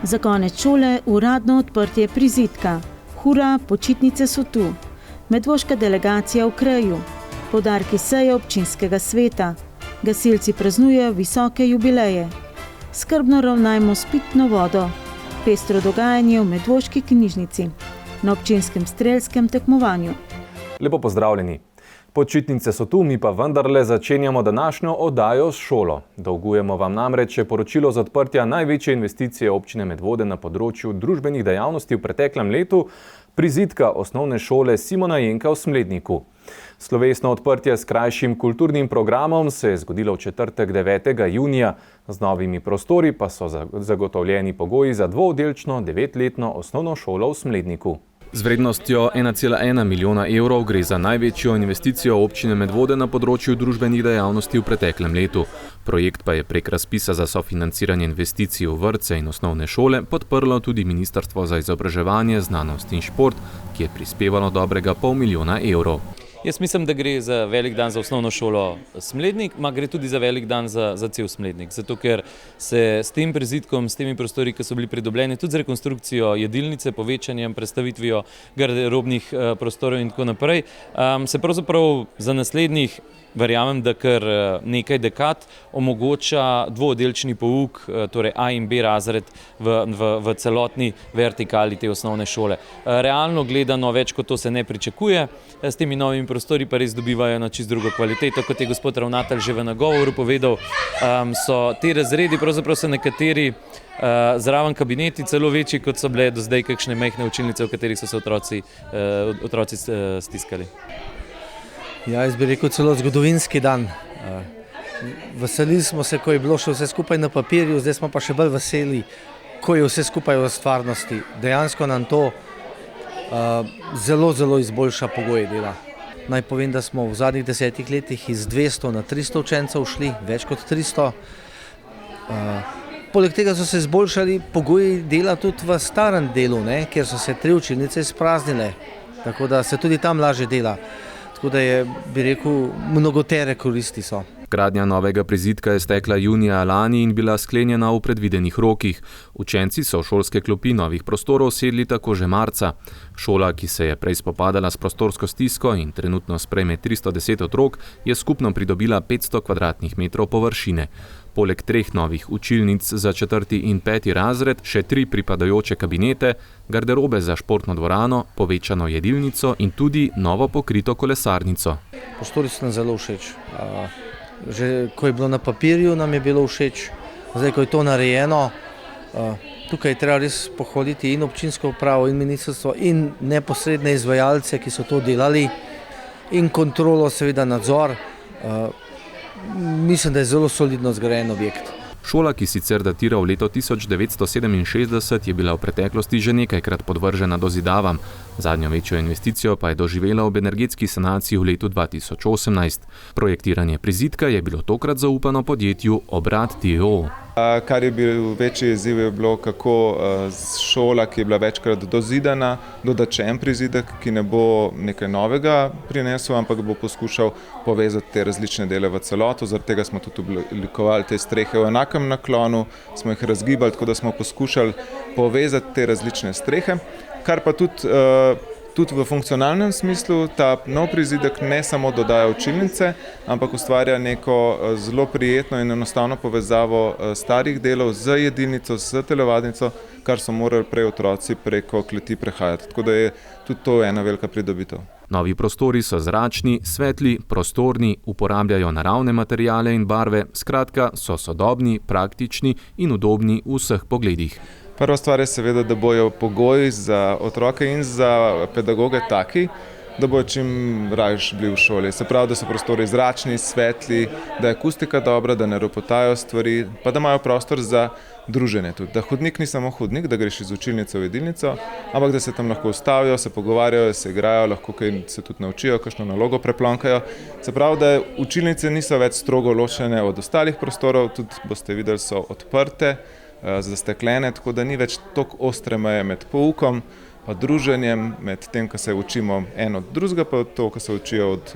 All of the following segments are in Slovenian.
Za konec šole uradno odprtje prizidka. Hura, počitnice so tu. Medvoška delegacija v kraju. Poudarki seje občinskega sveta. Gasilci praznujejo visoke jubileje. Skrbno ravnajmo s pitno vodo. Pestro dogajanje v Medvoški knjižnici. Na občinskem strelskem tekmovanju. Lepo pozdravljeni. Počitnice so tu, mi pa vendarle začenjamo današnjo oddajo s šolo. Dolgujemo vam namreč poročilo za odprtja največje investicije občine Medvode na področju družbenih dejavnosti v preteklem letu, prizidka osnovne šole Simona Jenka v Smledniku. Slovesno odprtje s krajšim kulturnim programom se je zgodilo v četrtek 9. junija. Z novimi prostori pa so zagotovljeni pogoji za dvooddelčno 9-letno osnovno šolo v Smledniku. Z vrednostjo 1,1 milijona evrov gre za največjo investicijo občine Medvode na področju družbenih dejavnosti v preteklem letu. Projekt pa je prek razpisa za sofinanciranje investicij v vrtce in osnovne šole podprlo tudi Ministrstvo za izobraževanje, znanost in šport, ki je prispevalo dobrega pol milijona evrov. Jaz mislim, da gre za velik dan za osnovno šolo Smlednik, gre tudi za velik dan za cel Smlednik. Zato, ker se s tem prizidkom, s temi prostori, ki so bili pridobljeni, tudi z rekonstrukcijo jedilnice, povečanjem, prestavitvijo garderobnih prostorov in tako naprej, se pravzaprav za naslednjih, verjamem, da kar nekaj dekad omogoča dvooddelčni pouk, torej A in B razred v celotni vertikali te osnovne šole. Realno gledano več kot to se ne pričakuje, s temi novimi prostori pa res dobivajo na čisto drugo kvaliteto. Kot je gospod ravnatelj že v nagovoru povedal, so ti razredi, pravzaprav so nekateri zraven kabineti celo večji, kot so bile do zdaj kakšne majhne učilnice, v katerih so se otroci stiskali. Ja, jaz bi rekel celo zgodovinski dan. Veselili smo se, ko je bilo še vse skupaj na papirju, zdaj smo pa še bolj veseli, ko je vse skupaj v stvarnosti. Dejansko nam to zelo izboljša pogoje dela. Naj povem, da smo v zadnjih 10 letih iz 200 na 300 učencev šli, več kot 300. Poleg tega so se izboljšali pogoji dela tudi v starem delu, kjer so se 3 učilnice izpraznile, tako da se tudi tam lažje dela. Tako da je, bi rekel, mnogotere koristi so. Gradnja novega prizidka je stekla junija lani in bila sklenjena v predvidenih rokih. Učenci so v šolske klopi novih prostorov sedli tako že marca. Šola, ki se je prej spopadala s prostorsko stisko in trenutno sprejme 310 otrok, je skupno pridobila 500 kvadratnih metrov površine. Poleg 3 novih učilnic za 4. in 5. razred, še 3 pripadajoče kabinete, garderobe za športno dvorano, povečano jedilnico in tudi novo pokrito kolesarnico. Prostori so nam zelo všeč. Že ko je bilo na papirju, nam je bilo všeč. Zdaj, ko je to narejeno, tukaj je treba res pohvaliti in občinsko upravo in ministrstvo in neposredne izvajalce, ki so to delali, in kontrolo, seveda nadzor. Mislim, da je zelo solidno zgrajen objekt. Šola, ki sicer datira v leto 1967, je bila v preteklosti že nekajkrat podvržena dozidavam. Zadnjo večjo investicijo pa je doživela ob energetski sanaciji v letu 2018. Projektiranje prizidka je bilo tokrat zaupano podjetju Obrat d.o.o. Kar je bil večji izziv je bilo, kako šola, ki je bila večkrat dozidana, dodati še en prizidek, ki ne bo nekaj novega prinesel, ampak bo poskušal povezati te različne dele v celoto. Zaradi tega smo tudi oblikovali te strehe v enakem naklonu, smo jih razgibali, tako da smo poskušali povezati te različne strehe, kar pa tudi v funkcionalnem smislu ta nov prizidek ne samo dodaja učilnice, ampak ustvarja neko zelo prijetno in enostavno povezavo starih delov z jedilnico, z telovadnico, kar so morali prej otroci preko kleti prehajati. Tako da je tudi to ena velika pridobitev. Novi prostori so zračni, svetli, prostorni, uporabljajo naravne materiale in barve, skratka so sodobni, praktični in udobni v vseh pogledih. Prva stvar je seveda, da bojo pogoji za otroke in za pedagoge taki, da bojo čim raje bili v šoli. Se pravi, da so prostori zračni, svetli, da je akustika dobra, da ne ropotajo stvari, pa da imajo prostor za druženje tudi. Da hodnik ni samo hodnik, da greš iz učilnice v jedilnico, ampak da se tam lahko ustavijo, se pogovarjajo, se igrajo, lahko kaj se tudi naučijo, kakšno nalogo preplonkajo. Se pravi, da učilnice niso več strogo ločene od ostalih prostorov, tudi boste videli, so odprte, zasteklene, tako da ni več toliko ostre meje med poukom pa druženjem, med tem, ko se učimo en od drugega, pa to, ko se učijo od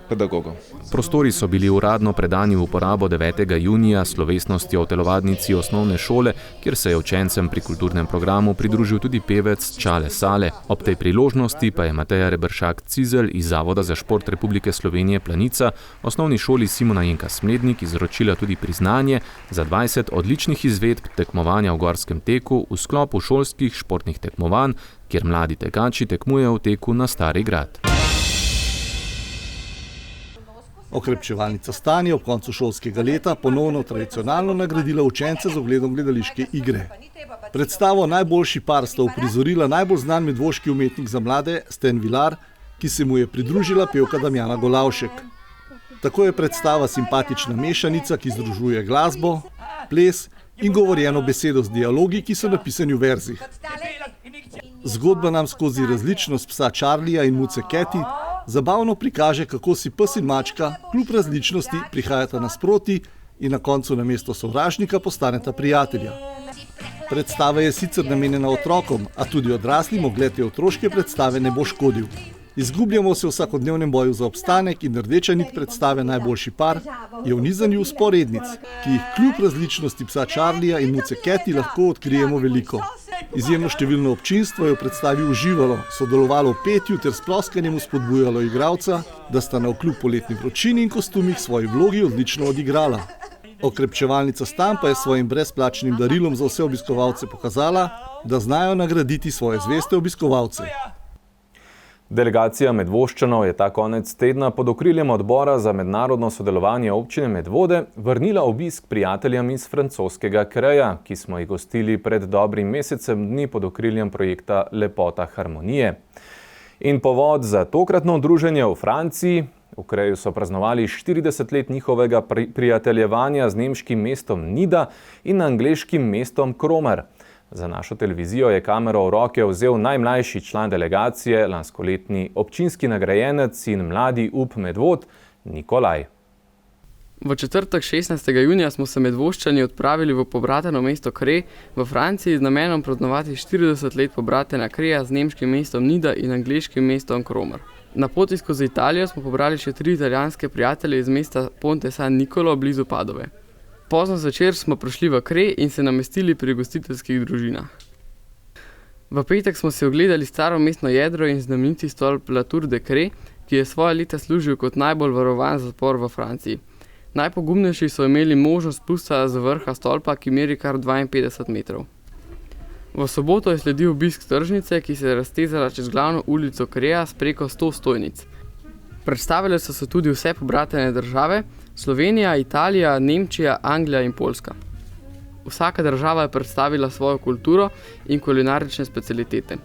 pedagogov. Prostori so bili uradno predani v uporabo 9. junija s slovesnostjo v telovadnici osnovne šole, kjer se je učencem pri kulturnem programu pridružil tudi pevec Čale Sale. Ob tej priložnosti pa je Mateja Reberšak-Cizelj iz Zavoda za šport Republike Slovenije Planica osnovni šoli Simona Jenka Smlednik izročila tudi priznanje za 20 odličnih izvedb tekmovanja v gorskem teku v sklopu šolskih športnih tekmovanj, kjer mladi tekači tekmujejo v teku na Stari grad. Okrepčevalnica Stanje ob koncu šolskega leta ponovno tradicionalno nagradila učence z ogledom gledališke igre. Predstavo Najboljši par sta uprizorila najbolj znan medvoški umetnik za mlade Sten Vilar, ki se mu je pridružila pevka Damjana Golavšek. Tako je predstava simpatična mešanica, ki združuje glasbo, ples in govorjeno besedo z dialogi, ki so napisani v verzih. Zgodba nam skozi različnost psa Charlija in muce Keti zabavno prikaže, kako si pes in mačka kljub različnosti prihajata nasproti in na koncu namesto sovražnika postaneta prijatelja. Predstava je sicer namenjena otrokom, a tudi odraslim ogled te otroške predstave ne bo škodil. Izgubljamo se v vsakodnevnem boju za obstanek in rdeča nit predstave Najboljši par je v nizanju vzporednic, ki jih kljub različnosti psa Charlija in muce Keti lahko odkrijemo veliko. Izjemno številno občinstvo je v predstavi uživalo, sodelovalo v petju ter s ploskanjem spodbujalo igralca, da sta navkljub poletni vročini in kostumih svoji vlogi odlično odigrala. Okrepčevalnica Stan pa je svojim brezplačnim darilom za vse obiskovalce pokazala, da znajo nagraditi svoje zveste obiskovalce. Delegacija Medvoščanov je ta konec tedna pod okriljem odbora za mednarodno sodelovanje občine Medvode vrnila obisk prijateljem iz francoskega Creja, ki smo jih gostili pred dobrim mesecem dni pod okriljem projekta Lepota harmonije. In povod za tokratno druženje v Franciji. V Creju so praznovali 40 let njihovega prijateljevanja z nemškim mestom Nida in angleškim mestom Cromer. Za našo televizijo je kamero v roke vzel najmlajši član delegacije, lanskoletni občinski nagrajenec in mladi up Medvod, Nikolaj. V četrtek 16. junija smo se Medvoščani odpravili v pobrateno mesto Kre v Franciji z namenom praznovati 40 let pobratena Kreja z nemškim mestom Nida in angleškim mestom Cromer. Na poti skozi Italijo smo pobrali še 3 italijanske prijatelje iz mesta Ponte San Nicolo blizu Padove. Pozno zvečer smo prišli v Kre in se namestili pri gostiteljskih družinah. V petek smo si ogledali staro mestno jedro in znameniti stolp La Tour de Kre, ki je svoje leta služil kot najbolj varovan zapor v Franciji. Najpogumnejši so imeli možnost spusta z vrha stolpa, ki meri kar 52 metrov. V soboto je sledil obisk tržnice, ki se je raztezala čez glavno ulico Kreja s preko 100 stojnic. Predstavile so se tudi vse pobratene države, Slovenija, Italija, Nemčija, Anglija in Poljska. Vsaka država je predstavila svojo kulturo in kulinarične specialitete.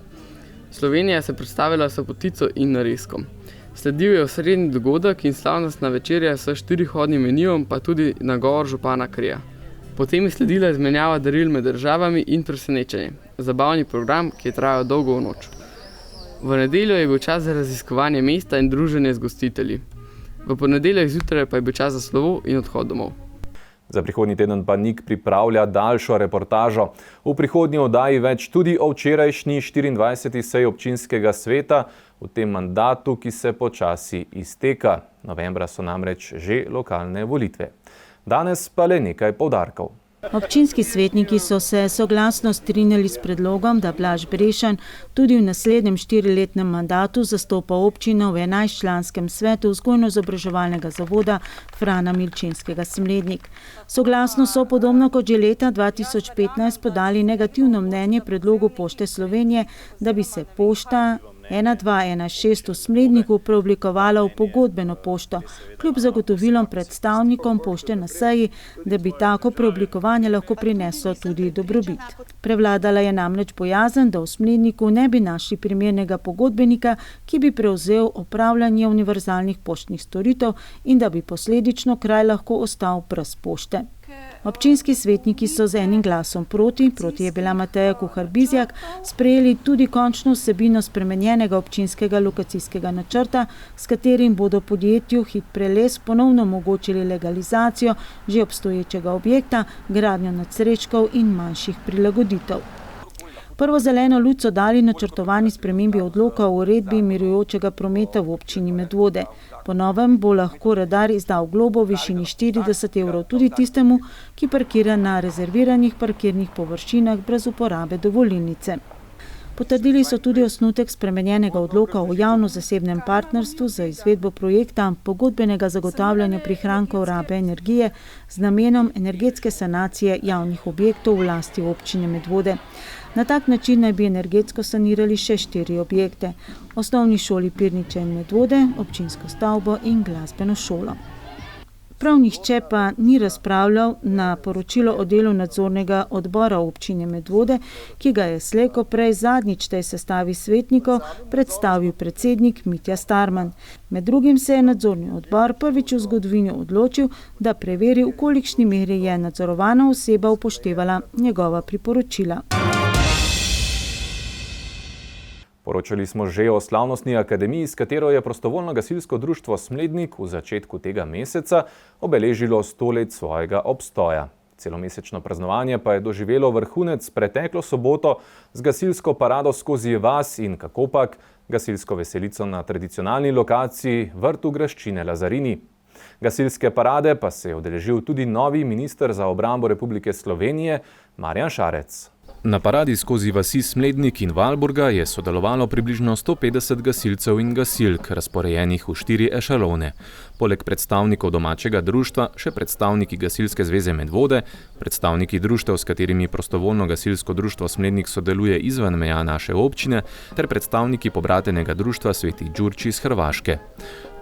Slovenija se predstavila s potico in narezkom. Sledil je osrednji dogodek in slavnostna večerja s 4-hodnim menijom, pa tudi nagovor župana Kreja. Potem je sledila izmenjava daril med državami in presenečenje. Zabavni program, ki je trajal dolgo v noč. V nedeljo je bil čas za raziskovanje mesta in druženje z gostitelji. V ponedeljek zjutraj pa je bil čas za slovo in odhod domov. Za prihodnji teden pa Nik pripravlja daljšo reportažo. V prihodnji oddaji več tudi o včerajšnji 24. seji občinskega sveta v tem mandatu, ki se počasi izteka. Novembra so namreč že lokalne volitve. Danes pa le nekaj poudarkov. Občinski svetniki so se soglasno strinjali s predlogom, da Blaž Brešan tudi v naslednjem 4-letnem mandatu zastopa občino v 11-članskem svetu vzgojno-izobraževalnega zavoda Frana Milčinskega Smlednik. Soglasno so podobno kot že leta 2015 podali negativno mnenje predlogu Pošte Slovenije, da bi se pošta 1216 v Smledniku preoblikovala v pogodbeno pošto, kljub zagotovilom predstavnikom pošte na seji, da bi tako preoblikovanje lahko prineslo tudi dobrobit. Prevladala je namreč bojazen, da v Smledniku ne bi našli primernega pogodbenika, ki bi prevzel opravljanje univerzalnih poštnih storitev in da bi posledično kraj lahko ostal brez pošte. Občinski svetniki so z enim glasom proti je bila Mateja Kuhar-Bizjak, sprejeli tudi končno vsebino spremenjenega občinskega lokacijskega načrta, s katerim bodo podjetju Hitpreles ponovno omogočili legalizacijo že obstoječega objekta, gradnjo nadstreškov in manjših prilagoditev. Prvo zeleno luč so dali načrtovani spremembi odloka o uredbi mirujočega prometa v občini Medvode. Po novem bo lahko redar izdal globo v višini 40 evrov tudi tistemu, ki parkira na rezerviranih parkirnih površinah brez uporabe dovolilnice. Potrdili so tudi osnutek spremenjenega odloka o javno-zasebnem partnerstvu za izvedbo projekta pogodbenega zagotavljanja prihrankov rabe energije z namenom energetske sanacije javnih objektov v lasti občine Medvode. Na tak način naj bi energetsko sanirali še 4 objekte: osnovni šoli Pirniče in Medvode, občinsko stavbo in glasbeno šolo. Prav nihče pa ni razpravljal na poročilo o delu nadzornega odbora občine Medvode, ki ga je slej ko prej zadnjič tej sestavi svetnikov predstavil predsednik Mitja Starman. Med drugim se je nadzorni odbor prvič v zgodovini odločil, da preveri, v kolikšni meri je nadzorovana oseba upoštevala njegova priporočila. Poročali smo že o slavnostni akademiji, s katero je prostovoljno gasilsko društvo Smlednik v začetku tega meseca obeležilo 100 let svojega obstoja. Celomesečno praznovanje pa je doživelo vrhunec preteklo soboto z gasilsko parado skozi vas in kakopak, gasilsko veselico na tradicionalni lokaciji vrtu graščine Lazarini. Gasilske parade pa se je udeležil tudi novi minister za obrambo Republike Slovenije, Marjan Šarec. Na paradi skozi vasi Smlednik in Valburga je sodelovalo približno 150 gasilcev in gasilk, razporejenih v 4 ešalone. Poleg predstavnikov domačega društva še predstavniki Gasilske zveze Medvode, predstavniki društev, s katerimi prostovoljno gasilsko društvo Smlednik sodeluje izven meja naše občine, ter predstavniki pobratenega društva Sveti Đurđ iz Hrvaške.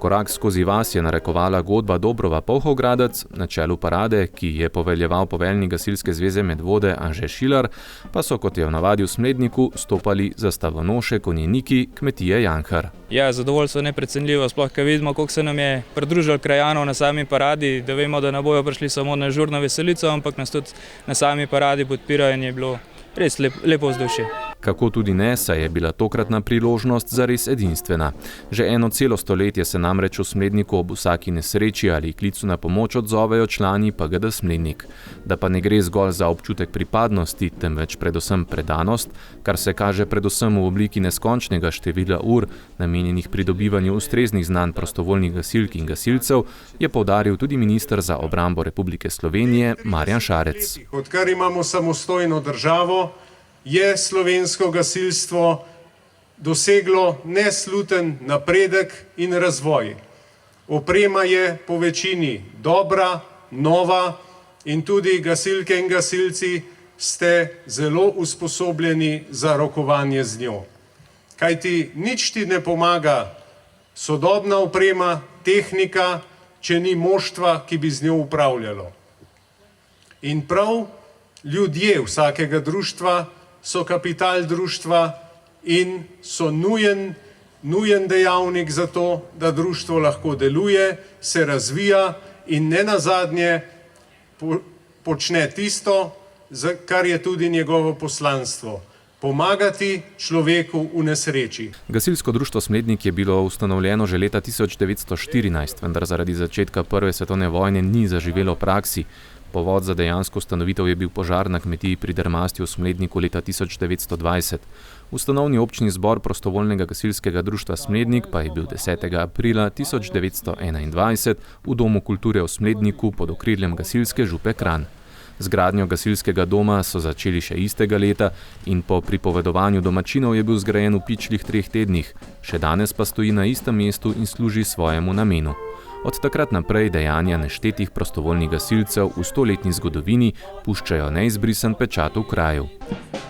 Korak skozi vas je narekovala godba Dobrova Polhogradec, na čelu parade, ki je poveljeval poveljnik Gasilske zveze Medvode Anže Šilar, pa so, kot je v navadi v Smledniku, stopali zastavonoše konjeniki kmetije Janhar. Ja, zadovoljstvo je neprecenljivo, sploh kad vidimo, koliko se nam je pridružilo krajanov na sami paradi, da vemo, da ne bojo prišli samo na žurno veselico, ampak nas tudi na sami paradi podpirajo in je bilo res lepo vzdušje. Kako tudi ne, saj je bila tokratna priložnost zares edinstvena. Že 1 celo stoletje se namreč v Smledniku ob vsaki nesreči ali klicu na pomoč odzovejo člani PGD Smlednik. Da pa ne gre zgolj za občutek pripadnosti, temveč predvsem predanost, kar se kaže predvsem v obliki neskončnega števila ur, namenjenih pridobivanju ustreznih znanj prostovoljnih gasilk in gasilcev, je poudaril tudi minister za obrambo Republike Slovenije Marjan Šarec. Odkar imamo samostojno državo, je slovensko gasilstvo doseglo nesluten napredek in razvoj. Oprema je po večini dobra, nova in tudi gasilke in gasilci ste zelo usposobljeni za rokovanje z njo. Kajti nič ti ne pomaga sodobna oprema, tehnika, če ni moštva, ki bi z njo upravljalo. In prav ljudje vsakega društva so kapital društva in so nujen dejavnik za to, da društvo lahko deluje, se razvija in nenazadnje počne tisto, kar je tudi njegovo poslanstvo. Pomagati človeku v nesreči. Gasilsko društvo Smlednik je bilo ustanovljeno že leta 1914, vendar zaradi začetka Prve svetovne vojne ni zaživelo v praksi. Povod za dejansko ustanovitev je bil požar na kmetiji pri Drmastju v Smledniku leta 1920. Ustanovni občni zbor prostovoljnega gasilskega društva Smlednik pa je bil 10. aprila 1921 v Domu kulture v Smledniku pod okriljem gasilske župe Kranj. Z gradnjo gasilskega doma so začeli še istega leta in po pripovedovanju domačinov je bil zgrajen v pičlih 3 tednih. Še danes pa stoji na istem mestu in služi svojemu namenu. Od takrat naprej dejanja neštetih prostovoljnih gasilcev v 100-letni zgodovini puščajo neizbrisen pečat v kraju.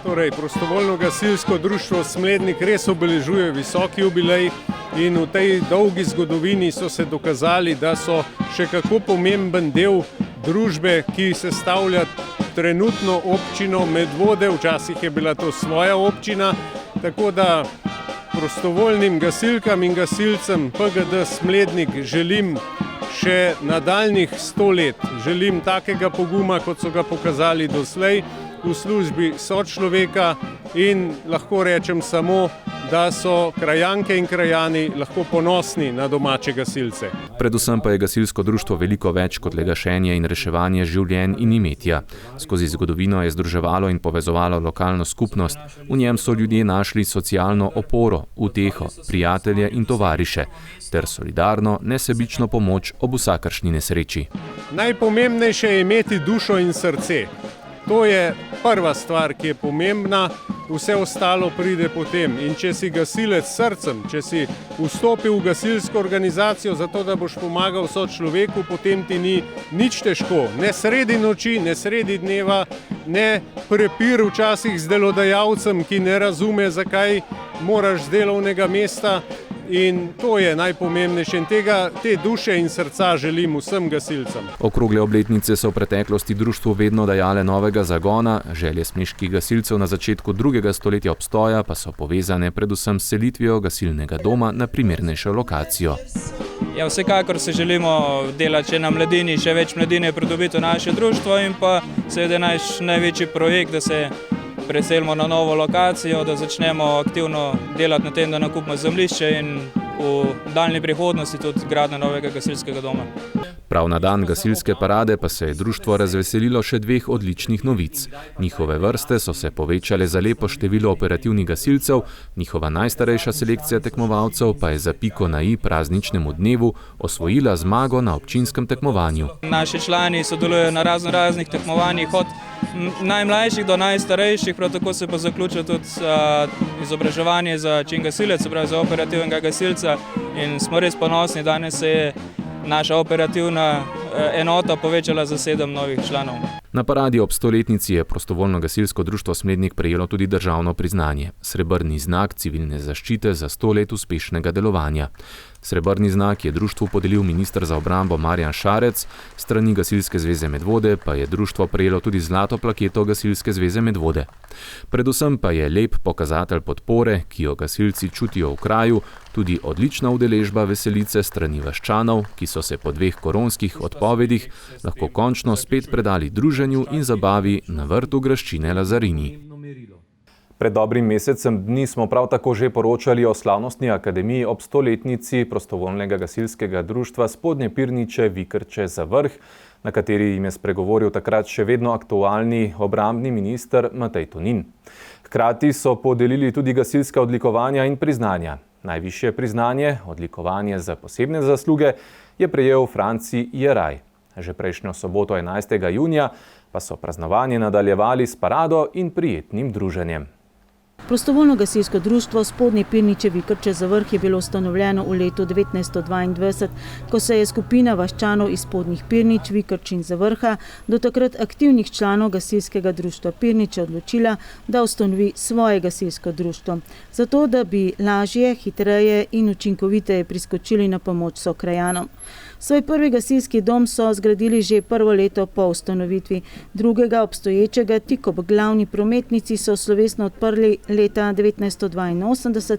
Torej, prostovoljno gasilsko društvo Smlednik res obeležuje visoki jubilej in v tej dolgi zgodovini so se dokazali, da so še kako pomemben del družbe, ki sestavlja trenutno občino Medvode, včasih je bila to svoja občina, tako da prostovoljnim gasilkam in gasilcem PGD Smlednik želim še nadaljnjih 100 let. Želim takega poguma, kot so ga pokazali doslej v službi sočloveka in lahko rečem samo, da so krajanke in krajani lahko ponosni na domače gasilce. Predvsem pa je gasilsko društvo veliko več kot le gašenje in reševanje življenj in imetja. Skozi zgodovino je združevalo in povezovalo lokalno skupnost. V njem so ljudje našli socialno oporo, uteho, prijatelje in tovariše ter solidarno, nesebično pomoč ob vsakršni nesreči. Najpomembnejše je imeti dušo in srce. To je prva stvar, ki je pomembna, vse ostalo pride potem. In če si gasilec s srcem, če si vstopil v gasilsko organizacijo zato, da boš pomagal sočloveku, potem ti ni nič težko. Ne sredi noči, ne sredi dneva, ne prepir včasih z delodajalcem, ki ne razume, zakaj moraš z delovnega mesta. In to je najpomembnejše in te duše in srca želim vsem gasilcem. Okrogle obletnice so v preteklosti društvu vedno dajale novega zagona, želje smeških gasilcev na začetku 2. stoletja obstoja pa so povezane predvsem s selitvijo gasilnega doma na primernejšo lokacijo. Ja, vsekakor se želimo delati na mladini, še več mladine pridobiti v naše društvo in pa seveda naš največji projekt, da se preselimo na novo lokacijo, da začnemo aktivno delati na tem, da nakupimo zemljišče in v daljni prihodnosti tudi gradnjo novega gasilskega doma. Prav na dan gasilske parade pa se je društvo razveselilo še 2 odličnih novic. Njihove vrste so se povečale za lepo število operativnih gasilcev, njihova najstarejša selekcija tekmovalcev pa je za piko na i prazničnemu dnevu osvojila zmago na občinskem tekmovanju. Naši člani sodelujejo na raznih tekmovanjih od najmlajših do najstarejših, prav tako se pa zaključuje tudi izobraževanje za čin gasilec, se pravi za operativnega gasilca in smo res ponosni, danes se je naša operativna enota povečala za 7 novih članov. Na paradi ob 100-letnici je prostovoljno gasilsko društvo Smlednik prejelo tudi državno priznanje, srebrni znak civilne zaščite za 100 let uspešnega delovanja. Srebrni znak je društvu podelil minister za obrambo Marjan Šarec, strani Gasilske zveze Medvode pa je društvo prejelo tudi zlato plaketo Gasilske zveze Medvode. Predvsem pa je lep pokazatelj podpore, ki jo gasilci čutijo v kraju, tudi odlična udeležba veselice strani vaščanov, ki so se po 2 koronskih odpovedih lahko končno spet predali druženju in zabavi na vrtu graščine Lazarini. Pred dobrim mesecem dni smo prav tako že poročali o slavnostni akademiji ob 100-letnici prostovoljnega gasilskega društva Spodnje Pirniče Vikrče za vrh, na kateri jim je spregovoril takrat še vedno aktualni obrambni minister Matej Tonin. Hkrati so podelili tudi gasilska odlikovanja in priznanja. Najvišje priznanje, odlikovanje za posebne zasluge, je prejel Franci Jeraj. Že prejšnjo soboto 11. junija pa so praznovanje nadaljevali s parado in prijetnim druženjem. Prostovoljno gasilsko društvo Spodnje Pirniče Vikrče za vrh je bilo ustanovljeno v letu 1922, ko se je skupina vaščanov iz Spodnjih Pirnič, Vikrč in Zavrha, do takrat aktivnih članov gasilskega društva Pirniče odločila, da ustanovi svoje gasilsko društvo, zato da bi lažje, hitreje in učinkoviteje priskočili na pomoč sokrajanom. Svoj prvi gasilski dom so zgradili že prvo leto po ustanovitvi, drugega obstoječega tik ob glavni prometnici so slovesno odprli leta 1982,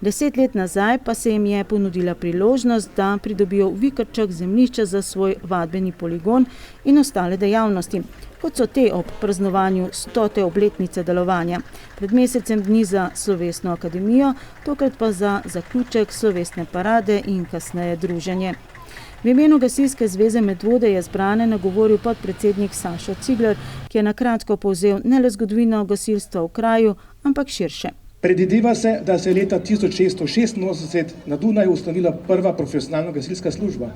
10 let nazaj pa se jim je ponudila priložnost, da pridobijo v Vikrčah zemljišče za svoj vadbeni poligon in ostale dejavnosti, kot so te ob praznovanju 100. obletnice delovanja. Pred mesecem dni za slovesno akademijo, tokrat pa za zaključek slovesne parade in kasneje druženje. V imenu Gasilske zveze Medvode je zbrane nagovoril podpredsednik Sašo Cigler, ki je na kratko povzel ne le zgodovino gasilstva v kraju, ampak širše. Predvideva se, da se je leta 1686 na Dunaju ustanovila prva profesionalna gasilska služba.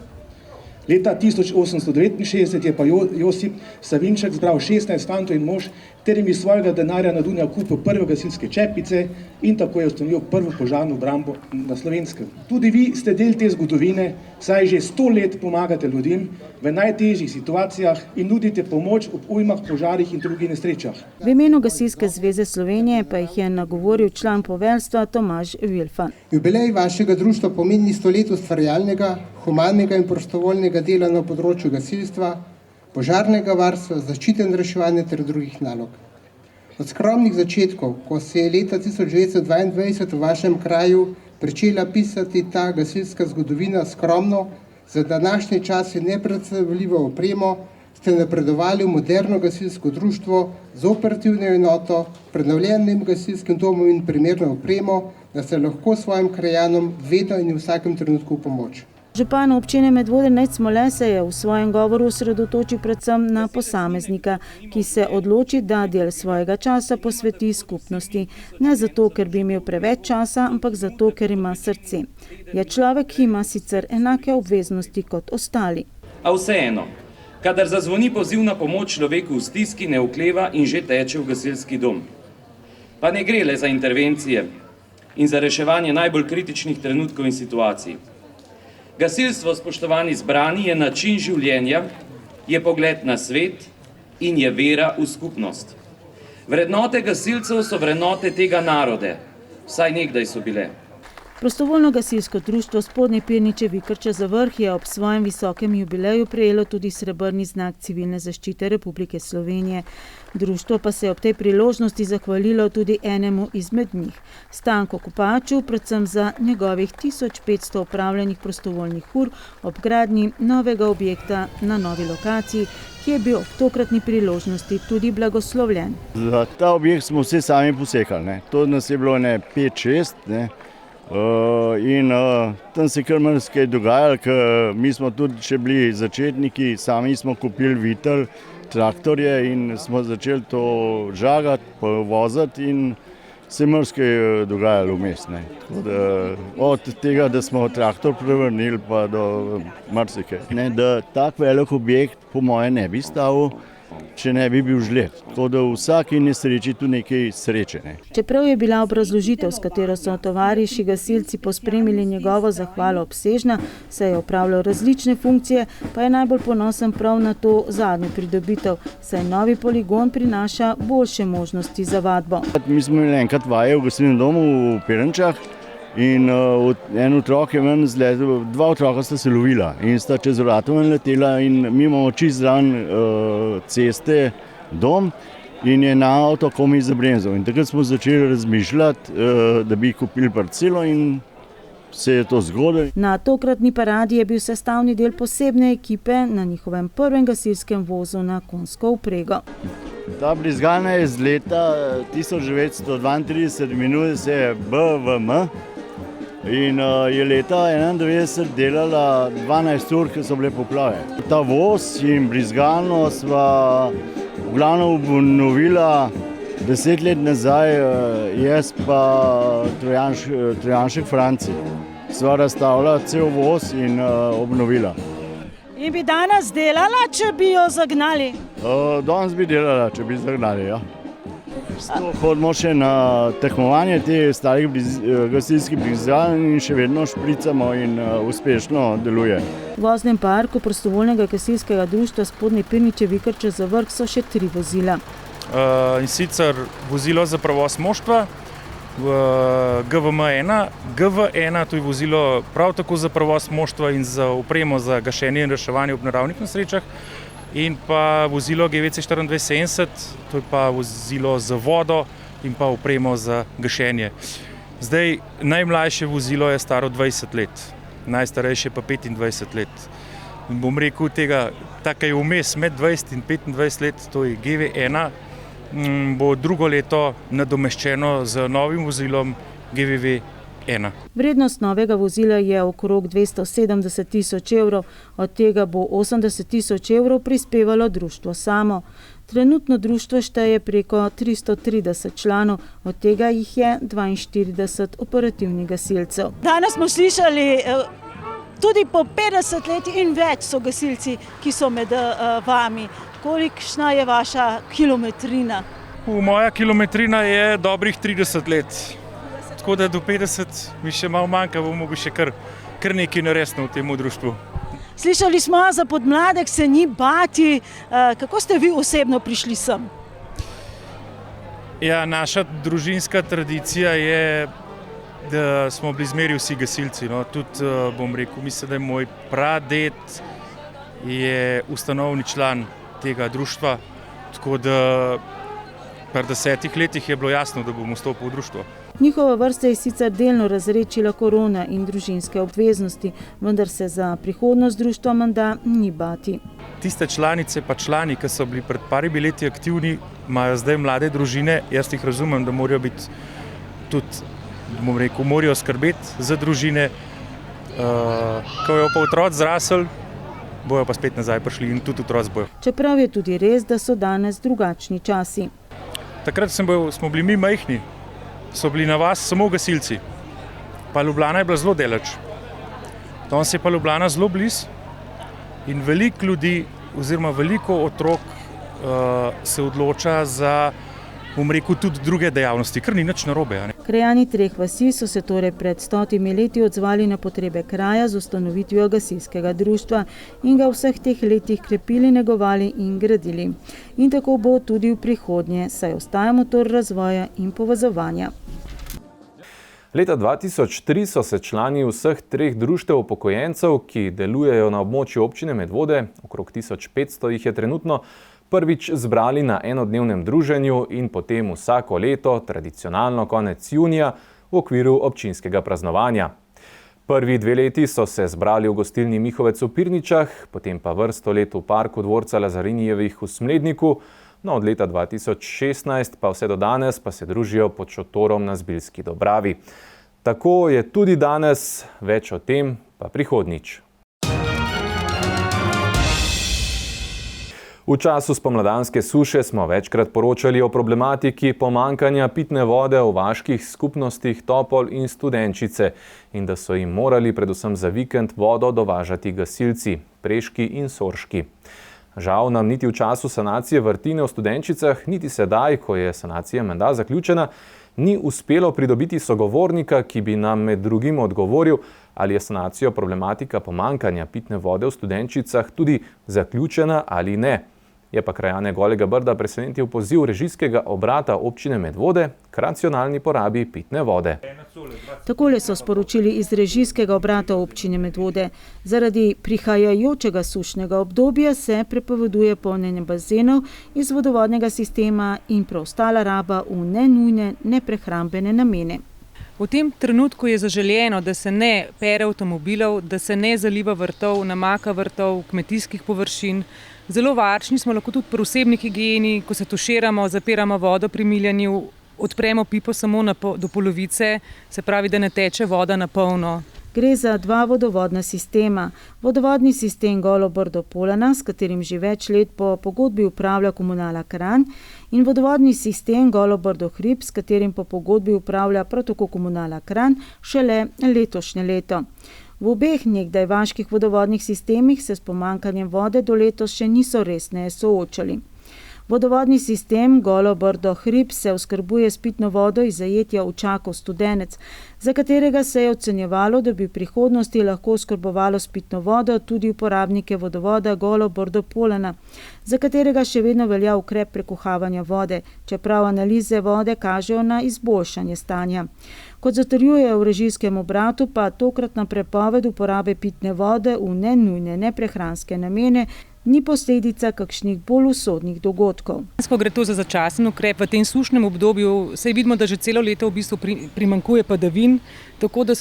Leta 1869 je pa Josip Savinček zbral 16 fantov in mož, ter jim iz svojega denarja na Dunaju kupil prve gasilske čepice in tako je ustanovil prvo požarno obrambo na Slovenskem. Tudi vi ste del te zgodovine, saj že 100 let pomagate ljudem v najtežjih situacijah in nudite pomoč ob ujmah, požarih in drugih nesrečah. V imenu Gasilske zveze Slovenije pa jih je nagovoril član poveljstva Tomaž Vilfan. Jubilej vašega društva pomeni 100 let ustvarjalnega, humanega in prostovoljnega dela na področju gasilstva, požarnega varstva, zaščite in reševanja ter drugih nalog. Od skromnih začetkov, ko se je leta 1922 v vašem kraju pričela pisati ta gasilska zgodovina skromno, za današnji čas je nepredstavljivo opremo, ste napredovali v moderno gasilsko društvo z operativno enoto, prenovljenim gasilskim domom in primerno opremo, da ste lahko svojim krajanom vedno in v vsakem trenutku v pomoč. Župan občine Medvode Nejc Smole se je v svojem govoru osredotočil predvsem na posameznika, ki se odloči, da del svojega časa posveti skupnosti. Ne zato, ker bi imel preveč časa, ampak zato, ker ima srce. Je človek, ki ima sicer enake obveznosti kot ostali. A vseeno, kadar zazvoni poziv na pomoč človeku v stiski, ne okleva in že teče v gasilski dom. Pa ne gre le za intervencije in za reševanje najbolj kritičnih trenutkov in situacij. Gasilstvo, spoštovani zbrani, je način življenja, je pogled na svet in je vera v skupnost. Vrednote gasilcev so vrednote tega narode, vsaj nekdaj so bile. Prostovoljno gasilsko društvo Spodnje Pirniče Vikrča za vrh je ob svojem visokem jubileju prejelo tudi srebrni znak Civilne zaščite Republike Slovenije. Društvo pa se je ob tej priložnosti zahvalilo tudi enemu izmed njih, Stanko Kopaču, predvsem za njegovih 1500 opravljenih prostovoljnih ur ob gradnji novega objekta na novi lokaciji, ki je bil ob tokratni priložnosti tudi blagoslovljen. Za ta objekt smo vse sami posekali. To nas je bilo 5-6. In tam se kar marsikaj dogajalo, ker mi smo tudi še bili začetniki, sami smo kupili vitel, traktorje in smo začeli to žagati, pa voziti in se marsikaj dogajalo vmes. Od tega, da smo traktor prevrnili, pa do marsikaj. Da tak velik objekt po moje ne bi stavil, če ne bi bil žled. Tako da v vsaki nesreči tu nekaj sreče. Čeprav je bila obrazložitev, s katero so tovariši gasilci pospremili njegovo zahvalo obsežna, se je opravljal različne funkcije, pa je najbolj ponosen prav na to zadnjo pridobitev, saj novi poligon prinaša boljše možnosti za vadbo. Mi smo imeli enkrat vaje v gasilnem domu v Pirančah in en otrok je ven zletel, 2 otroka sta se lovila in sta čez vrata ven letela in mi imamo čist zraven ceste dom in je na avto komaj zabremzal. In takrat smo začeli razmišljati, da bi kupili parcelo in se je to zgodilo. Na tokratni paradi je bil sestavni del posebne ekipe na njihovem prvem gasilskem vozu na konjsko vprego. Ta brizgalna je z leta 1932, imenuje se BVM in je leta 1991 delala 12 ur, ki so bile poplave. Ta voz in brizgalno sva v glavnem obnovila 10 let nazaj, jaz pa Trojanšek Franci. Sva razstavila cel voz in obnovila. In bi danes delala, če bi jo zagnali? Danes bi delala, če bi zagnali, ja. Hodimo še na tekmovanje te starih gasilskih brizgal in še vedno špricamo in uspešno deluje. V voznem parku prostovoljnega gasilskega društva Spodnje Pirniče Vikrča za vrh so še 3 vozila. In sicer vozilo za prevoz moštva, GVM1, GV1, to je vozilo prav tako za prevoz moštva in za opremo za gašenje in reševanje ob naravnih nesrečah, in pa vozilo GVC 2470, to je pa vozilo za vodo in pa opremo za gašenje. Zdaj, najmlajše vozilo je staro 20 let, najstarejše pa 25 let. Bom rekel tega, tako je vmes med 20 in 25 let, to je GV1, bo drugo leto nadomeščeno z novim vozilom GVV1. Vrednost novega vozila je okrog 270 000 evrov, od tega bo 80 000 evrov prispevalo društvo samo. Trenutno društvo šteje preko 330 članov, od tega jih je 42 operativnih gasilcev. Danes smo slišali, tudi po 50 let in več so gasilci, ki so med vami. Kolikšna je vaša kilometrina? Moja kilometrina je dobrih 30 let. Tako da do 50 mi še malo manjka, bomo mogli še kar nekaj narediti v tem društvu. Slišali smo, za podmladek se ni bati. Kako ste vi osebno prišli sem? Ja, naša družinska tradicija je, da smo bili zmeraj vsi gasilci. Tudi, bom rekel, mislim, da je moj praded je ustanovni član tega društva, tako da Pri 10 letih je bilo jasno, da bom vstopil v društvo. Njihova vrsta je sicer delno razredčila korona in družinske obveznosti, vendar se za prihodnost društva menda ni bati. Tiste članice pa člani, ki so bili pred parimi leti aktivni, imajo zdaj mlade družine. Jaz jih razumem, da morajo biti tudi, morajo skrbeti za družine. Ko jo pa otroci zrasli, bojo pa spet nazaj prišli in tudi otroci bojo. Čeprav je tudi res, da so danes drugačni časi. Takrat smo bili mi majhni, so bili na vas samo gasilci, pa Ljubljana je bila zelo daleč. Danes je pa Ljubljana zelo blizu in veliko ljudi oziroma veliko otrok se odloča za, tudi druge dejavnosti, ker ni nič narobe. Krajani 3 vasi so se torej pred 100 leti odzvali na potrebe kraja z ustanovitvijo gasilskega društva in ga v vseh teh letih krepili, negovali in gradili. In tako bo tudi v prihodnje, saj ostaja motor razvoja in povezovanja. Leta 2003 so se člani vseh 3 društev upokojencev, ki delujejo na območju občine Medvode, okrog 1500 jih je trenutno, prvič zbrali na enodnevnem druženju in potem vsako leto, tradicionalno konec junija, v okviru občinskega praznovanja. Prvi 2 leti so se zbrali v gostilni Mihovec v Pirničah, potem pa vrsto let v parku dvorca Lazarinijevih v Smledniku, no od leta 2016 pa vse do danes pa se družijo pod šotorom na Zbiljski Dobravi. Tako je tudi danes, več o tem pa prihodnjič. V času spomladanske suše smo večkrat poročali o problematiki pomankanja pitne vode v vaških skupnostih Topol in Studenčice in da so jim morali predvsem za vikend vodo dovažati gasilci, Preški in Sorški. Žal nam niti v času sanacije vrtine v Studenčicah, niti sedaj, ko je sanacija menda zaključena, ni uspelo pridobiti sogovornika, ki bi nam med drugim odgovoril, ali je sanacija problematika pomankanja pitne vode v Studenčicah tudi zaključena ali ne. Je pa krajane Golega Brda presenetil poziv režijskega obrata občine Medvode k racionalni porabi pitne vode. Takole so sporočili iz režijskega obrata občine Medvode. Zaradi prihajajočega sušnega obdobja se prepoveduje polnjenje bazenov iz vodovodnega sistema in preostala raba v nenujne, neprehrambene namene. V tem trenutku je zaželjeno, da se ne pere avtomobilov, da se ne zaliva vrtov, namaka vrtov, kmetijskih površin. Zelo varčni smo lahko tudi pri osebni higieni, ko se tuširamo, zapiramo vodo pri miljanju, odpremo pipo samo do polovice, se pravi, da ne teče voda na polno. Gre za 2 vodovodna sistema. Vodovodni sistem Golo Brdo-Polana, s katerim že več let po pogodbi upravlja Komunala Kranj, in vodovodni sistem Golo Brdo-Hrib, s katerim po pogodbi upravlja prav tako Komunala Kranj šele letošnje leto. V obeh nekdaj vaških vodovodnih sistemih se s pomankanjem vode do letos še niso resneje soočali. Vodovodni sistem Golo Brdo-Hrib se oskrbuje s pitno vodo iz zajetja Učakov Studenec, za katerega se je ocenjevalo, da bi v prihodnosti lahko oskrbovalo s pitno vodo tudi uporabnike vodovoda Golo Brdo-Polana, za katerega še vedno velja ukrep prekuhavanja vode, čeprav analize vode kažejo na izboljšanje stanja. Kot zatrjujejo v režijskem obratu, pa tokratna prepoved uporabe pitne vode v nenujne, neprehranske namene ni posledica kakšnih bolj usodnih dogodkov. Gre to za začasen ukrep v tem sušnem obdobju, saj vidimo, da že celo leto v bistvu primanjkuje padavin, tako da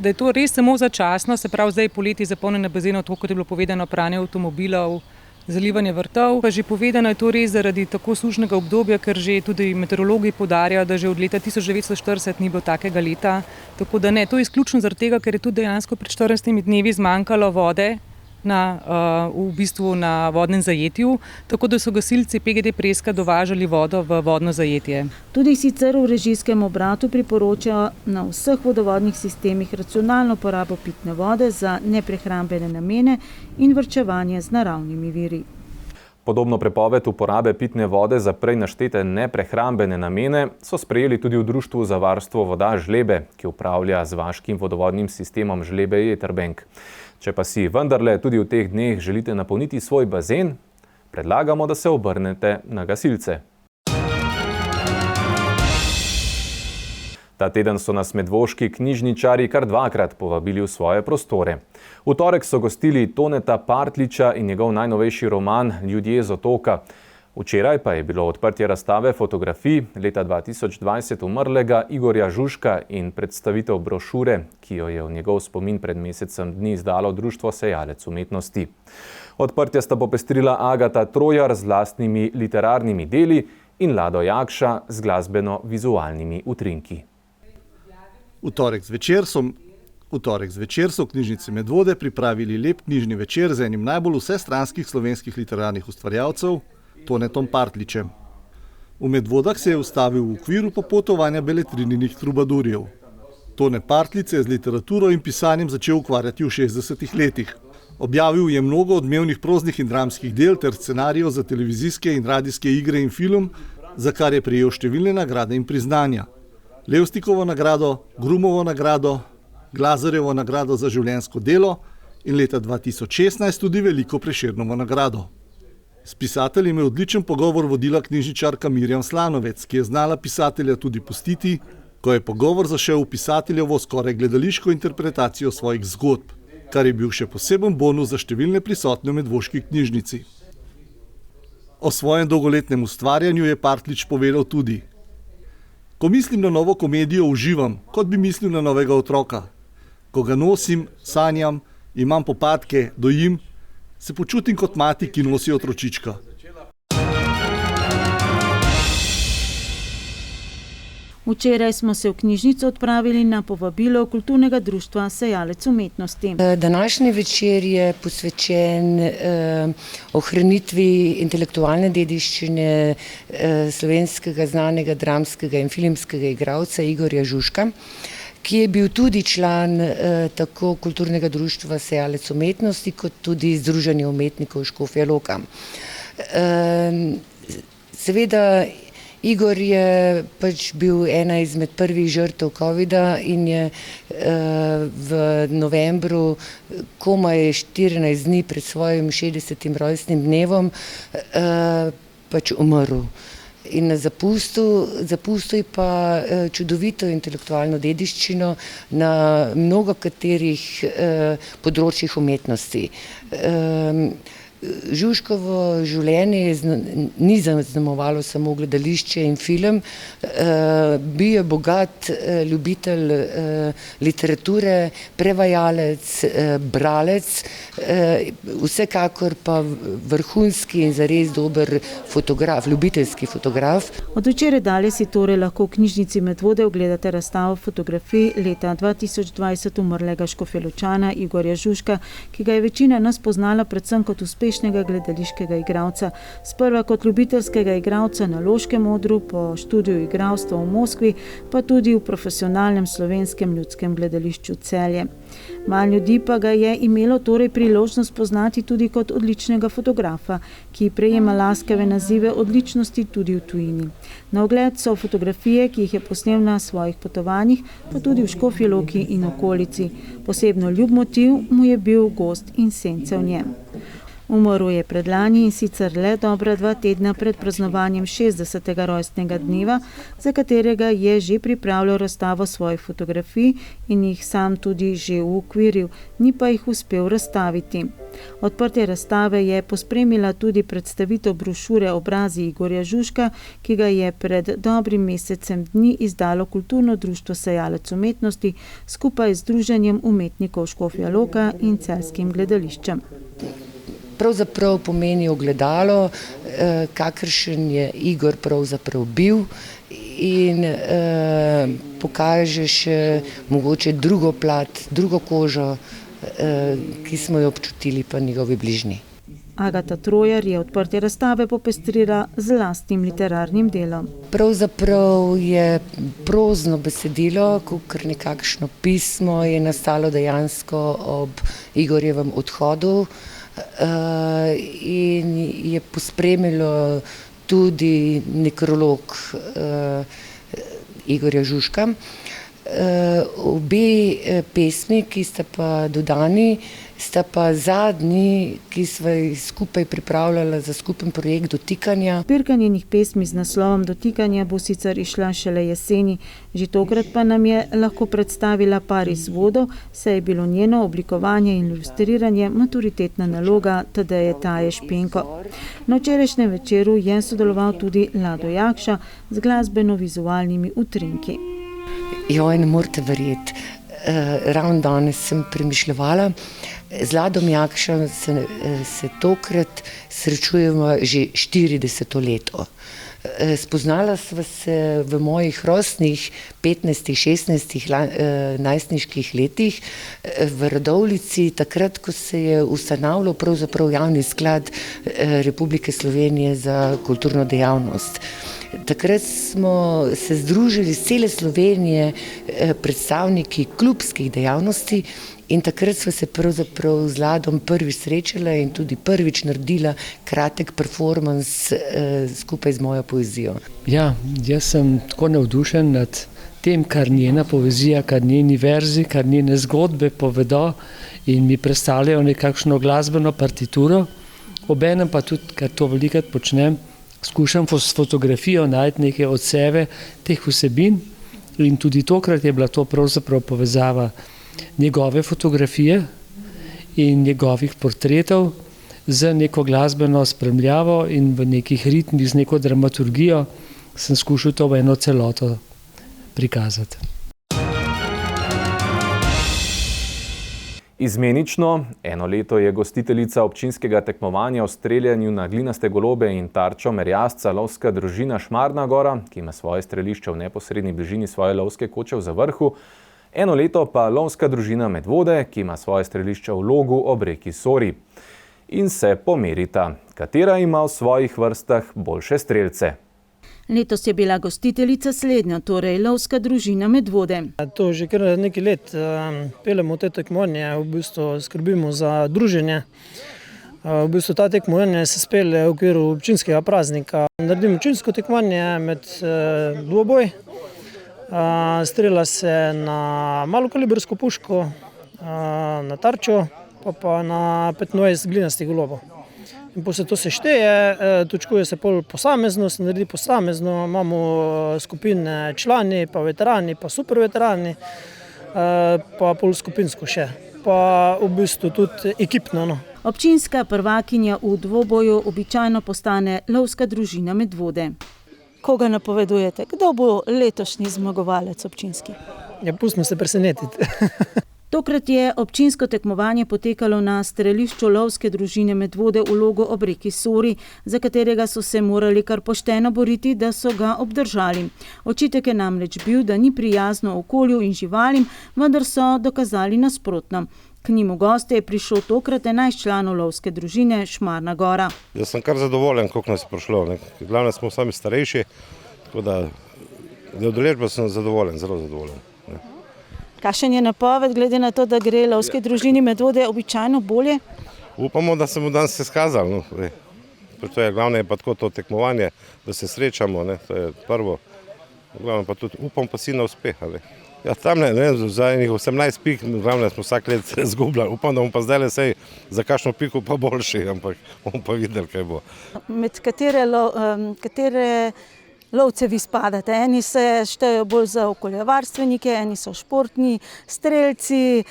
je to res samo začasno, se pravi zdaj poleti zapolnjene bazenov, tako kot je bilo povedano, pranje avtomobilov, zalivanje vrtov. Pa že povedano je to res zaradi tako sušnega obdobja, ker že tudi meteorologi poudarjajo, da že od leta 1940 ni bilo takega leta. Tako da ne, to je izključno zaradi tega, ker je tudi dejansko pred 14 dnevi zmanjkalo vode v bistvu na vodnem zajetju, tako da so gasilci PGD Preska dovažali vodo v vodno zajetje. Tudi sicer v režijskem obratu priporočajo na vseh vodovodnih sistemih racionalno porabo pitne vode za neprehrambene namene in varčevanje z naravnimi viri. Podobno prepoved uporabe pitne vode za prej naštete neprehrambene namene so sprejeli tudi v Društvu za varstvo voda Žlebe, ki upravlja z vaškim vodovodnim sistemom Žlebe Jeterbenk. Če pa si vendarle tudi v teh dneh želite napolniti svoj bazen, predlagamo, da se obrnete na gasilce. Ta teden so nas medvoški knjižničarji kar 2-krat povabili v svoje prostore. V torek so gostili Toneta Partliča in njegov najnovejši roman Ljudje z otoka. Včeraj pa je bilo odprtje razstave fotografij leta 2020 umrlega Igorja Žužka in predstavitev brošure, ki jo je v njegov spomin pred mesecem dni izdalo Društvo Sejalec umetnosti. Odprtje sta popestrila Agata Trojar z lastnimi literarnimi deli in Lado Jakša z glasbeno-vizualnimi utrinki. V torek zvečer so v knjižnici Medvode pripravili lep knjižni večer z enim najbolj vsestranskih slovenskih literarnih ustvarjalcev, Tonetom Partličem. V Medvodah se je ustavil v okviru popotovanja beletrininih trubadurjev. Tone Partlič se je z literaturo in pisanjem začel ukvarjati v 60 letih. Objavil je mnogo odmevnih proznih in dramskih del ter scenarijev za televizijske in radijske igre in film, za kar je prejel številne nagrade in priznanja. Levstikovo nagrado, Grumovo nagrado, Glazarjevo nagrado za življenjsko delo in leta 2016 tudi veliko Prešernovo nagrado. S pisateljem je odličen pogovor vodila knjižničarka Mirjam Slanovec, ki je znala pisatelja tudi pustiti, ko je pogovor zašel v pisateljevo skoraj gledališko interpretacijo svojih zgodb, kar je bil še poseben bonus za številne prisotne v medvoški knjižnici. O svojem dolgoletnem ustvarjanju je Partlič povedal tudi: "Ko mislim na novo komedijo, uživam, kot bi mislil na novega otroka. Ko ga nosim, sanjam, imam popadke, dojim, se počutim kot mati, ki nosi otročička." Včeraj smo se v knjižnico odpravili na povabilo Kulturnega društva Sejalec umetnosti. Današnji večer je posvečen ohranitvi intelektualne dediščine slovenskega znanega dramskega in filmskega igralca Igorja Žužka, ki je bil tudi član tako Kulturnega društva Sejalec umetnosti kot tudi Združenja umetnikov Škofja Loka. Seveda Igor je pač bil ena izmed prvih žrtev covida in je v novembru, komaj 14 dni pred svojim 60. rojstnim dnevom, pač umrl. In na zapustu je pa čudovito intelektualno dediščino na mnogo katerih področjih umetnosti. Žužkovo življenje ni zaznamovalo samo gledališče in film, bil je bogat ljubitelj literature, prevajalec, bralec, vsekakor pa vrhunski in zares dober fotograf, ljubiteljski fotograf. Od včeraj dalje si torej lahko v knjižnici Medvode ogledate razstavo fotografij leta 2020 umrlega Škofjeločana Igorja Žužka, ki ga je večina nas poznala predvsem kot uspešnega gledališkega igralca, sprva kot ljubiteljskega igralca na Loškem odru, po študiju igralstva v Moskvi, pa tudi v profesionalnem slovenskem ljudskem gledališču Celje. Malo ljudi pa ga je imelo torej priložnost poznati tudi kot odličnega fotografa, ki prejema laskave nazive odličnosti tudi v tujini. Na ogled so fotografije, ki jih je posnel na svojih potovanjih, pa tudi v Škofji Loki in okolici. Posebno ljub motiv mu je bil gozd in sence v njem. Umrl je predlani in sicer le dobra 2 tedna pred praznovanjem 60. rojstnega dneva, za katerega je že pripravljal razstavo svojih fotografij in jih sam tudi že uokviril, ni pa jih uspel razstaviti. Odprtje razstave je pospremila tudi predstavitev brošure Obrazi Igorja Žužka, ki ga je pred dobrim mesecem dni izdalo Kulturno društvo Sejalec umetnosti skupaj z Združenjem umetnikov Škofja Loka in Celjskim gledališčem. Pravzaprav pomeni ogledalo, kakršen je Igor pravzaprav bil, in pokaže še mogoče drugo plat, drugo kožo, ki smo jo občutili pa njegovi bližnji. Agata Trojar je odprtje razstave popestrila z lastnim literarnim delom. Pravzaprav je prozno besedilo, kakor nekakšno pismo, je nastalo dejansko ob Igorjevem odhodu, in je pospremilo tudi nekrolog Igorja Žužka. Obe pesmi, ki sta pa dodani, sta pa zadnji, ki sva jih skupaj pripravljala za skupen projekt Dotikanja. Zbirka njenih pesmi z naslovom Dotikanja bo sicer izšla šele jeseni, že tokrat pa nam je lahko predstavila par izvodov, saj je bilo njeno oblikovanje in ilustriranje maturitetna naloga Tadeje Taje Špenko. Na včerajšnjem večeru je sodeloval tudi Lado Jakša z glasbeno-vizualnimi utrinki. Joj, ne morete verjeti. Ravno danes sem premišljala. Z Ladom Jakšem se tokrat srečujemo že 40. leto. Spoznala sva se v mojih rosnih 15, 16 najstniških letih v Radovljici, takrat, ko se je ustanavljal pravzaprav javni sklad Republike Slovenije za kulturno dejavnost. Takrat smo se združili iz cele Slovenije predstavniki klubskih dejavnosti in takrat sva se pravzaprav z Ladom prvič srečala in tudi prvič naredila kratek performans skupaj z mojo poezijo. Ja, jaz sem tako navdušen nad tem, kar njena poezija, kar njeni verzi, kar njene zgodbe povedo in mi predstavljajo nekakšno glasbeno partituro, obenem pa tudi, kar to velikokrat počnem, skušam s fotografijo najti neke odseve teh vsebin in tudi tokrat je bila to pravzaprav povezava njegove fotografije in njegovih portretov z neko glasbeno spremljavo in v nekih ritmih z neko dramaturgijo sem skušal to v eno celoto prikazati. Izmenično, eno leto je gostiteljica občinskega tekmovanja o streljanju na glinaste golobe in tarčo merjasca lovska družina Šmarna gora, ki ima svoje strelišče v neposredni bližini svoje lovske koče v Zavrhu. Eno leto pa lovska družina Medvode, ki ima svoje strelišče v Logu ob reki Sori. In se pomerita, katera ima v svojih vrstah boljše strelce. Letos je bila gostiteljica slednja, torej lovska družina Medvode. To že kar nekaj let peljemo te tekmovanje, v bistvu skrbimo za druženje. V bistvu ta tekmovanje se spelje v okviru občinskega praznika. Naredimo občinsko tekmovanje med dvoboj. Strela se na malokalibrsko puško, na tarčo, pa na 15 glinastih golobov. In potem to se šteje, točkuje se pol posamezno, se naredi posamezno, imamo skupine člani, pa veterani, pa superveterani, pa pol skupinsko še, pa v bistvu tudi ekipno. No. Občinska prvakinja v dvoboju običajno postane lovska družina Medvode. Koga napovedujete? Kdo bo letošnji zmagovalec občinski? Ja, pustimo se presenetiti. Tokrat je občinsko tekmovanje potekalo na strelišču lovske družine Medvode v Logu ob reki Sori, za katerega so se morali kar pošteno boriti, da so ga obdržali. Očitek je namreč bil, da ni prijazno okolju in živalim, vendar so dokazali nasprotno. K njim v goste je prišel tokrat 11 članov lovske družine Šmarna gora. Jaz sem kar zadovoljen, koliko nas je prišlo. Glavno smo sami starejši, tako da udeležba sem zadovoljen, zelo zadovoljen. Kakšen je napoved, glede na to, da gre lovske družini Medvode običajno bolje? Upamo, da se bo danes izkazalo. To je glavno je pa tako to tekmovanje, da se srečamo, to je prvo. Glavno pa tudi upam pa si na uspeh. Ja, tam ne vem, za enih 18 pik, glavno smo vsak let zgubljali. Upam, da bomo pa zdaj sej za kakšno piko pa boljši, ampak bomo pa videli, kaj bo. Med katere lovce vi spadate? Eni se štejo bolj za okoljevarstvenike, eni so športni strelci,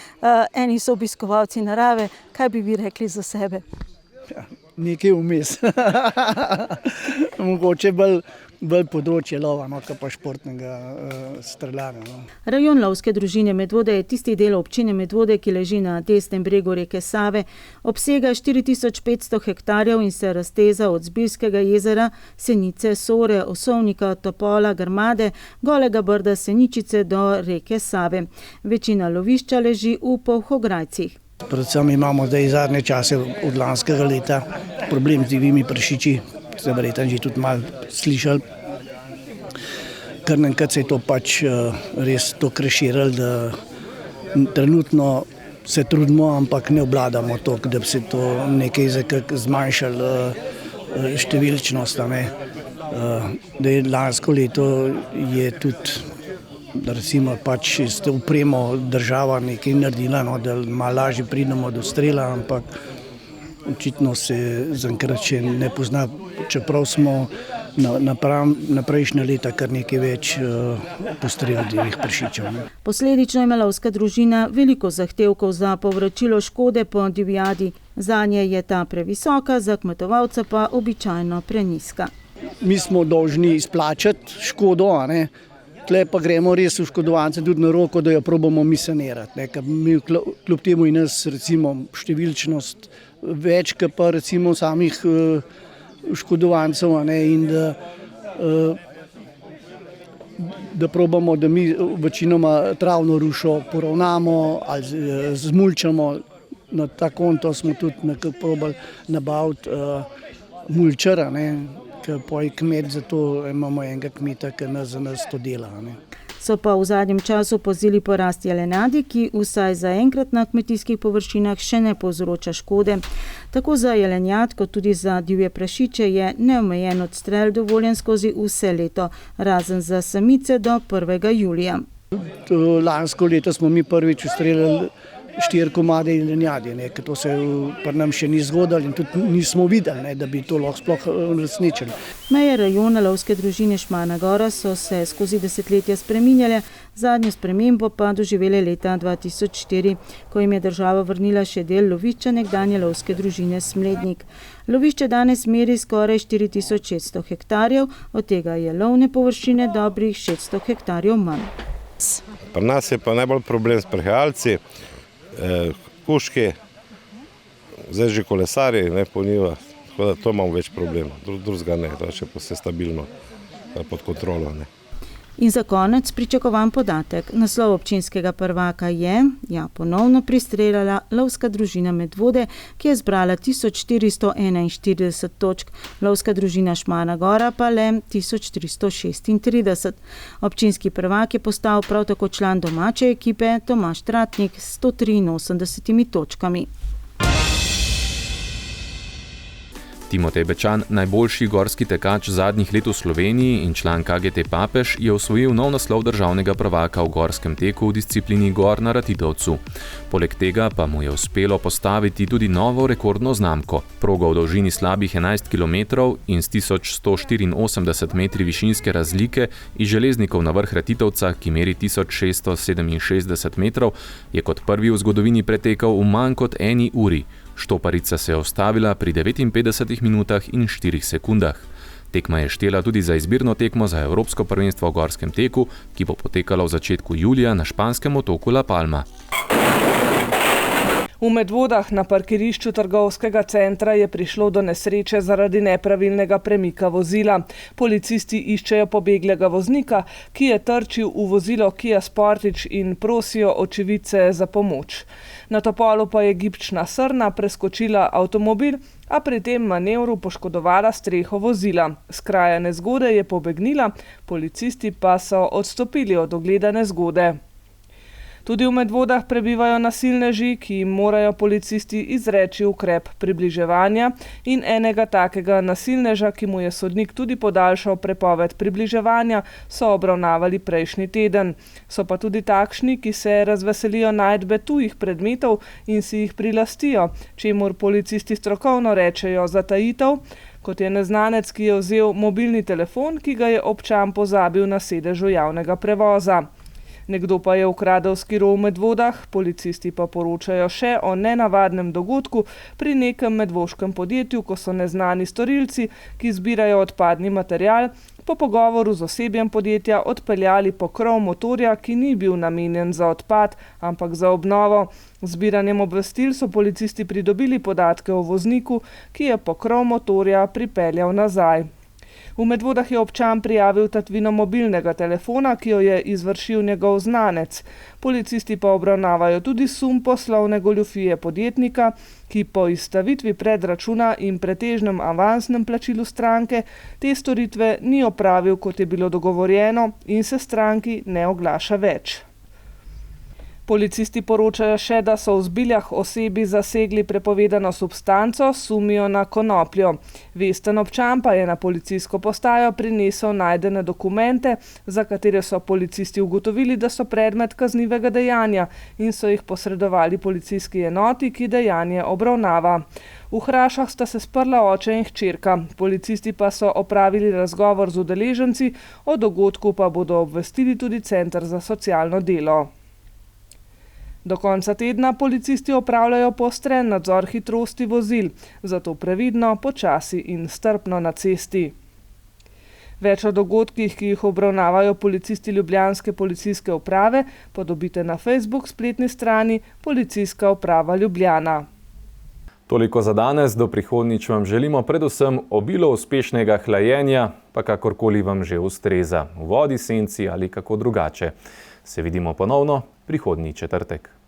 eni so obiskovalci narave. Kaj bi vi rekli za sebe? Ja, nekaj vmes. Mogoče bolj področje lova, kot pa športnega streljanja. Rajon lovske družine Medvode je tisti del občine Medvode, ki leži na desnem bregu reke Save, obsega 4500 hektarjev in se razteza od Zbiljskega jezera, Senice, Sore, Osovnika, Topola, Grmade, Golega Brda, Seničice do reke Save. Večina lovišča leži v Polhograjcih. Predvsem imamo zdaj zadnje čase od lanskega leta problem z divjimi prašiči, ste verjetno že tudi malo slišali. Kar naenkrat se je to pač res toliko razširilo, da trenutno se trudimo, ampak ne obvladamo toliko, da bi se to nekaj zmanjšalo številčnost. Lansko leto je tudi recimo pač s to opremo država nekaj naredila, no, da malo lažje pridemo do strela, ampak očitno se zaenkrat še ne pozna, čeprav smo na prejšnja leta kar nekaj več postreljivih prašičev. Posledično ima lovska družina veliko zahtevkov za povračilo škode po divjadi. Zanje je ta previsoka, za kmetovalca pa običajno prenizka. Mi smo dolžni izplačati škodo, a ne? Tle pa gremo res v škodovance tudi na roko, da jo probamo mi sanirati. Ne? Mi kljub temu in nas recimo številčnost več, kot pa recimo samih škodovancev, a ne? In da probamo, da mi večinoma travno rušo poravnamo ali zmulčamo. Na ta konto smo tudi nekako probali nabaviti mulčara, ne? Ker poje kmet, zato imamo enega kmeta, ki za nas to dela. Ne. So pa v zadnjem času opazili porast jelenjadi, ki vsaj zaenkrat na kmetijskih površinah še ne povzroča škode. Tako za jelenjad, kot tudi za divje prašiče je neomejen odstrel dovoljen skozi vse leto, razen za samice do 1. julija. Lansko leto smo mi prvič ustreljali 4 komade jelenjadi, ker to se pri nam še ni zgodilo in tudi nismo videli, ne, da bi to lahko sploh uresničili. Meje rajona lovske družine Šmarna Gora so se skozi desetletja spreminjale, zadnjo spremembo pa doživele leta 2004, ko jim je država vrnila še del lovišča nekdanje lovske družine Smlednik. Lovišče danes meri skoraj 4600 hektarjev, od tega je lovne površine dobrih 600 hektarjev manj. Pri nas je pa najbolj problem s prehajalci, kuški, zdaj že kolesari, ne po njivah, tako da to imamo več problemov, drugega ne, to je pa vse stabilno pod kontrolo. Ne. In za konec pričakovan podatek. Naslov občinskega prvaka je, ponovno pristreljala lovska družina Medvode, ki je zbrala 1441 točk, lovska družina Šmarna Gora pa le 1336. Občinski prvak je postal prav tako član domače ekipe Tomaž Tratnik s 183 točkami. Timotej Bečan, najboljši gorski tekač zadnjih let v Sloveniji in član KGT Papež, je osvojil nov naslov državnega prvaka v gorskem teku v disciplini Gor na Ratitovcu. Poleg tega pa mu je uspelo postaviti tudi novo rekordno znamko. Progo v dolžini slabih 11 km in s 1184 metri višinske razlike iz Železnikov na vrh Ratitovca, ki meri 1667 metrov, je kot prvi v zgodovini pretekal v manj kot 1 uri. Štoparica se je ustavila pri 59 minutah in 4 sekundah. Tekma je štela tudi za izbirno tekmo za Evropsko prvenstvo v gorskem teku, ki bo potekalo v začetku julija na španskem otoku La Palma. V Medvodah na parkirišču trgovskega centra je prišlo do nesreče zaradi nepravilnega premika vozila. Policisti iščejo pobeglega voznika, ki je trčil v vozilo Kia Sportage in prosijo očividce za pomoč. Na Topolu pa je gibčna srna preskočila avtomobil, a pri tem manevru poškodovala streho vozila. S kraja nezgode je pobegnila, policisti pa so odstopili od ogleda nezgode. Tudi v Medvodah prebivajo nasilneži, ki jim morajo policisti izreči ukrep približevanja in enega takega nasilneža, ki mu je sodnik tudi podaljšal prepoved približevanja, so obravnavali prejšnji teden. So pa tudi takšni, ki se razveselijo najdbe tujih predmetov in si jih prilastijo, čemur policisti strokovno rečejo zatajitev, kot je neznanec, ki je vzel mobilni telefon, ki ga je občan pozabil na sedežu javnega prevoza. Nekdo pa je ukradel skiro v Medvodah, policisti pa poročajo še o nenavadnem dogodku pri nekem medvoškem podjetju, ko so neznani storilci, ki zbirajo odpadni material, po pogovoru z osebjem podjetja odpeljali pokrov motorja, ki ni bil namenjen za odpad, ampak za obnovo. Z zbiranjem obvestil so policisti pridobili podatke o vozniku, ki je pokrov motorja pripeljal nazaj. V Medvodah je občan prijavil tatvino mobilnega telefona, ki jo je izvršil njegov znanec. Policisti pa obravnavajo tudi sum poslovne goljufije podjetnika, ki po izstavitvi predračuna in pretežnem avansnem plačilu stranke te storitve ni opravil, kot je bilo dogovorjeno, in se stranki ne oglaša več. Policisti poročajo še, da so v zbiljah osebi zasegli prepovedano substanco, sumijo na konopljo. Vesten občan pa je na policijsko postajo prinesel najdene dokumente, za katere so policisti ugotovili, da so predmet kaznivega dejanja in so jih posredovali policijski enoti, ki dejanje obravnava. V Hrašah sta se sprla oče in hčerka. Policisti pa so opravili razgovor z udeleženci, o dogodku pa bodo obvestili tudi Center za socialno delo. Do konca tedna policisti opravljajo poostren nadzor hitrosti vozil, zato previdno, počasi in strpno na cesti. Več o dogodkih, ki jih obravnavajo policisti ljubljanske policijske uprave, pa dobite na Facebook spletni strani Policijska uprava Ljubljana. Toliko za danes, do prihodnjič vam želimo predvsem obilo uspešnega hlajenja, pa kakorkoli vam že ustreza, v vodi, senci ali kako drugače. Se vidimo ponovno prihodnji četrtek.